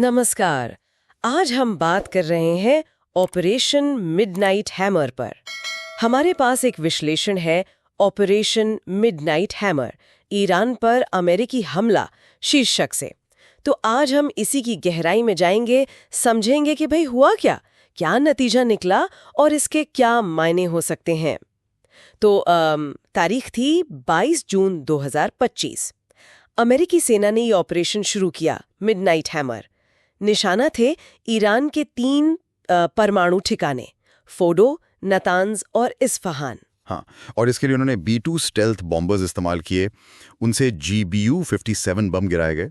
नमस्कार। आज हम बात कर रहे हैं ऑपरेशन मिडनाइट हैमर पर। हमारे पास एक विश्लेषण है ऑपरेशन मिडनाइट हैमर, ईरान पर अमेरिकी हमला शीर्षक से। तो आज हम इसी की गहराई में जाएंगे, समझेंगे कि भाई हुआ क्या, क्या नतीजा निकला और इसके क्या मायने हो सकते हैं। तो तारीख थी 22 जून 2025। अमेरिकी सेना ने ये ऑपरेशन शुरू किया, मिडनाइट हैमर। निशाना थे ईरान के 3 परमाणु ठिकाने, फोडो, नतांज और इस्फहान। हाँ, और इसके लिए उन्होंने B-2 स्टेल्थ बॉम्बर्स इस्तेमाल किए। उनसे GBU-57 बम गिराए गए।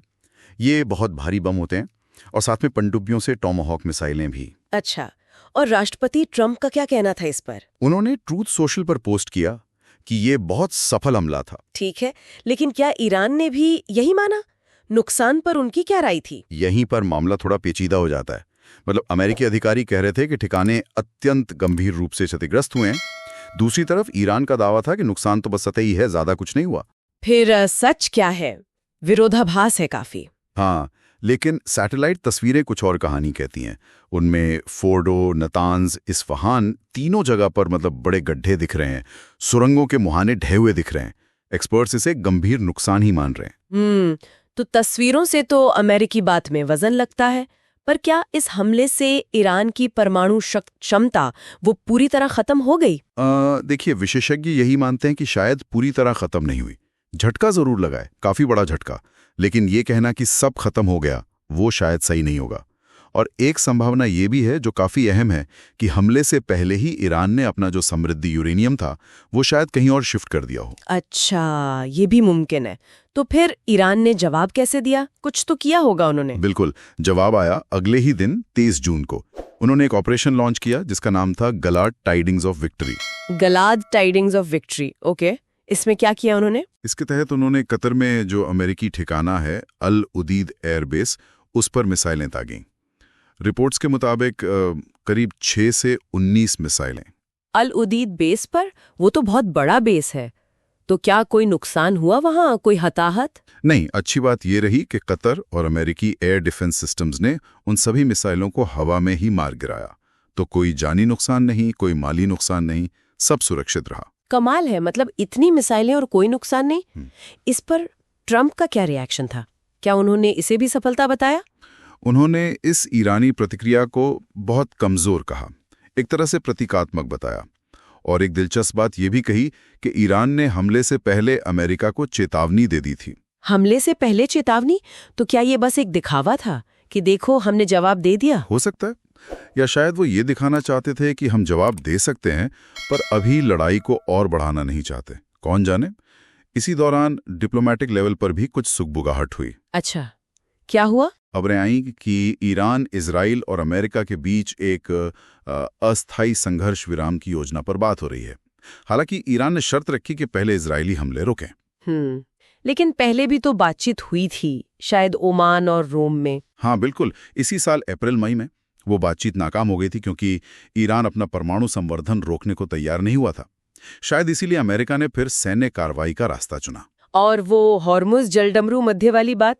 ये बहुत भारी बम होते हैं, और साथ में पनडुब्बियों से टॉमाहॉक मिसाइलें भी। अच्छा, और राष्ट्रपति ट्रंप का क्या कहना था इस पर? उन्होंने ट्रूथ सोशल पर पोस्ट किया कि ये बहुत सफल हमला था। ठीक है, लेकिन क्या ईरान ने भी यही माना? नुकसान पर उनकी क्या राय थी? यहीं पर मामला थोड़ा पेचीदा हो जाता है। मतलब अमेरिकी अधिकारी कह रहे थे कि ठिकाने अत्यंत गंभीर रूप से क्षतिग्रस्त हुए हैं। दूसरी तरफ ईरान का दावा था कि नुकसान तो बस सतही है, ज्यादा कुछ नहीं हुआ। फिर सच क्या है? विरोधाभास है काफी। हाँ, लेकिन सैटेलाइट तस्वीरें कुछ और कहानी कहती हैं। उनमें फोर्डो, नतांज, इस्फहान तीनों जगह पर मतलब बड़े गड्ढे दिख रहे हैं, सुरंगों के मुहाने ढहे हुए दिख रहे हैं। एक्सपर्ट्स इसे गंभीर नुकसान ही मान रहे हैं। तो तस्वीरों से तो अमेरिकी बात में वजन लगता है, पर क्या इस हमले से ईरान की परमाणु क्षमता वो पूरी तरह खत्म हो गई? देखिए, विशेषज्ञ यही मानते हैं कि शायद पूरी तरह खत्म नहीं हुई। झटका जरूर लगा है, काफी बड़ा झटका, लेकिन ये कहना कि सब खत्म हो गया वो शायद सही नहीं होगा। और एक संभावना ये भी है जो काफी अहम है कि हमले से पहले ही ईरान ने अपना जो समृद्ध यूरेनियम था वो शायद कहीं और शिफ्ट कर दिया हो। अच्छा, ये भी मुमकिन है। तो फिर ईरान ने जवाब कैसे दिया? कुछ तो किया होगा उन्होंने। बिल्कुल, जवाब आया अगले ही दिन 23 जून को। उन्होंने एक ऑपरेशन लॉन्च किया जिसका नाम था glad tidings of victory. Glad tidings of victory, okay. इसमें क्या किया उन्होंने? इसके तहत उन्होंने कतर में जो अमेरिकी ठिकाना है अल उदीद एयरबेस, उस पर मिसाइलें दागीं। रिपोर्ट्स के मुताबिक करीब 6 से 19 मिसाइलें। अल उदीद बेस पर? वो तो बहुत बड़ा बेस है। तो क्या कोई नुकसान हुआ वहां, कोई हताहत? नहीं, अच्छी बात ये रही कि कतर और अमेरिकी एयर डिफेंस सिस्टम्स ने उन सभी मिसाइलों को हवा में ही मार गिराया। तो कोई जानी नुकसान नहीं, कोई माली नुकसान नहीं, सब सुरक्षित रहा। कमाल है, मतलब इतनी मिसाइलें और कोई नुकसान नहीं। इस पर ट्रंप का क्या रिएक्शन था? क्या उन्होंने इसे भी सफलता बताया? उन्होंने इस ईरानी प्रतिक्रिया को बहुत कमजोर कहा, एक तरह से प्रतीकात्मक बताया। और एक दिलचस्प बात यह भी कही कि ईरान ने हमले से पहले अमेरिका को चेतावनी दे दी थी। हमले से पहले चेतावनी? तो क्या ये बस एक दिखावा था कि देखो हमने जवाब दे दिया? हो सकता है, या शायद वो ये दिखाना चाहते थे कि हम जवाब दे सकते हैं, पर अभी लड़ाई को और बढ़ाना नहीं चाहते। कौन जाने। इसी दौरान डिप्लोमेटिक लेवल पर भी कुछ सुगबुगाहट हुई। अच्छा, क्या हुआ? खबरें आई कि ईरान, इजराइल और अमेरिका के बीच एक अस्थायी संघर्ष विराम की योजना पर बात हो रही है। हालांकि ईरान ने शर्त रखी कि पहले इजरायली हमले रोकें। लेकिन पहले भी तो बातचीत हुई थी, शायद ओमान और रोम में। हाँ बिल्कुल, इसी साल अप्रैल मई में वो बातचीत नाकाम हो गई थी क्योंकि ईरान अपना परमाणु संवर्धन रोकने को तैयार नहीं हुआ था। शायद इसीलिए अमेरिका ने फिर सैन्य कार्रवाई का रास्ता चुना। और वो हॉर्मुज जलडमरू मध्य वाली बात,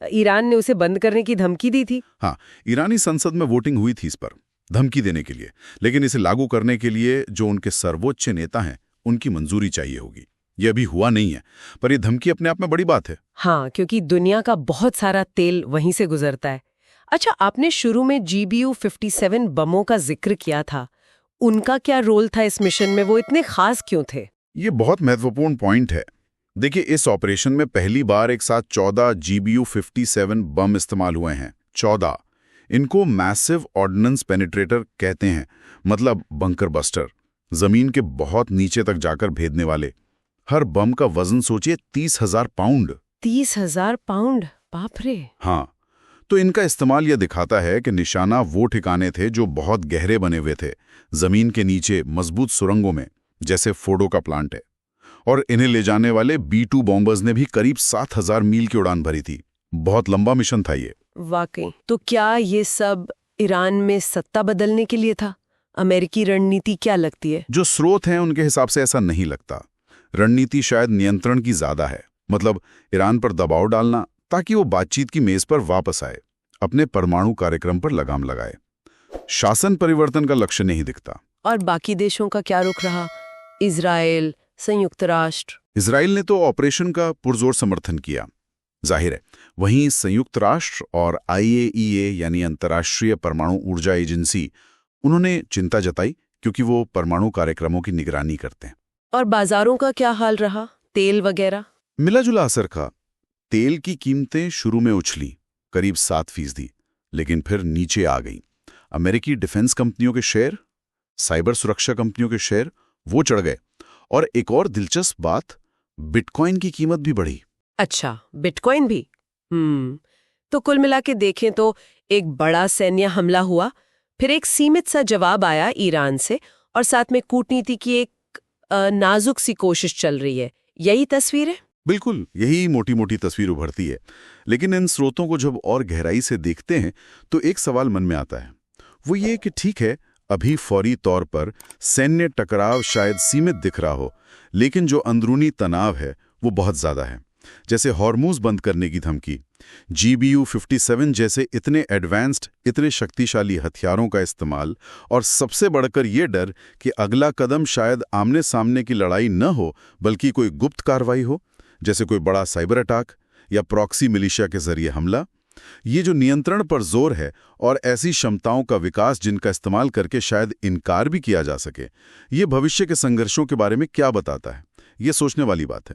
ईरान ने उसे बंद करने की धमकी दी थी। हाँ, ईरानी संसद में वोटिंग हुई थी इस पर, धमकी देने के लिए। लेकिन इसे लागू करने के लिए जो उनके सर्वोच्च नेता हैं उनकी मंजूरी चाहिए होगी। यह अभी हुआ नहीं है, पर यह धमकी अपने आप में बड़ी बात है। हाँ, क्योंकि दुनिया का बहुत सारा तेल वहीं से गुजरता है। अच्छा, आपने शुरू में GBU-57 बमों का जिक्र किया था। उनका क्या रोल था इस मिशन में? वो इतने खास क्यों थे? ये बहुत महत्वपूर्ण पॉइंट है। देखिए, इस ऑपरेशन में पहली बार एक साथ 14 GBU-57 बम इस्तेमाल हुए हैं। 14। इनको मैसिव ऑर्डिनेंस पेनिट्रेटर कहते हैं, मतलब बंकर बस्टर, जमीन के बहुत नीचे तक जाकर भेदने वाले। हर बम का वजन सोचिए 30,000 पाउंड। 30,000 पाउंड? बाप रे। हाँ, तो इनका इस्तेमाल यह दिखाता है कि निशाना वो ठिकाने थे जो बहुत गहरे बने हुए थे, जमीन के नीचे मजबूत सुरंगों में, जैसे फोर्डो का प्लांट है। और इन्हें ले जाने वाले B-2 बॉम्बर्स ने भी करीब 7,000 मील की उड़ान भरी थी। बहुत लंबा मिशन था ये। वाकई। तो क्या ये सब ईरान में सत्ता बदलने के लिए था? अमेरिकी रणनीति क्या लगती है? जो स्रोत हैं उनके हिसाब से ऐसा नहीं लगता। रणनीति शायद नियंत्रण की ज्यादा है, मतलब ईरान पर दबाव डालना ताकि वो बातचीत की मेज पर वापस आए, अपने परमाणु कार्यक्रम पर लगाम लगाए। शासन परिवर्तन का लक्ष्य नहीं दिखता। और बाकी देशों का क्या रुख रहा? इजराइल, संयुक्त राष्ट्र? इजराइल ने तो ऑपरेशन का पुरजोर समर्थन किया, जाहिर है। वहीं संयुक्त राष्ट्र और IAEA यानी अंतर्राष्ट्रीय परमाणु ऊर्जा एजेंसी, उन्होंने चिंता जताई क्योंकि वो परमाणु कार्यक्रमों की निगरानी करते हैं। और बाजारों का क्या हाल रहा? तेल वगैरह? मिला जुला असर का। तेल की कीमतें शुरू में उछली करीब 7%, लेकिन फिर नीचे आ गई। अमेरिकी डिफेंस कंपनियों के शेयर, साइबर सुरक्षा कंपनियों के शेयर, वो चढ़ गए। और एक और दिलचस्प बात, बिटकॉइन की कीमत भी बढ़ी। अच्छा, बिटकॉइन भी? तो कुल मिला के देखें तो एक बड़ा सैन्य हमला हुआ, फिर एक सीमित सा जवाब आया ईरान से, और साथ में कूटनीति की एक नाजुक सी कोशिश चल रही है। यही तस्वीर है? बिल्कुल, यही मोटी मोटी तस्वीर उभरती है। लेकिन इन स्रोतों को जब और गहराई से देखते हैं तो एक सवाल मन में आता है। वो ये कि ठीक है, अभी फौरी तौर पर सैन्य टकराव शायद सीमित दिख रहा हो, लेकिन जो अंदरूनी तनाव है वो बहुत ज्यादा है। जैसे हॉर्मूज बंद करने की धमकी, GBU-57 जैसे इतने एडवांस्ड, इतने शक्तिशाली हथियारों का इस्तेमाल, और सबसे बढ़कर ये डर कि अगला कदम शायद आमने सामने की लड़ाई न हो बल्कि कोई गुप्त कार्रवाई हो, जैसे कोई बड़ा साइबर अटैक या प्रॉक्सी मिलिशिया के जरिए हमला। ये जो नियंत्रण पर जोर है और ऐसी क्षमताओं का विकास जिनका इस्तेमाल करके शायद इनकार भी किया जा सके, ये भविष्य के संघर्षों के बारे में क्या बताता है? ये सोचने वाली बात है।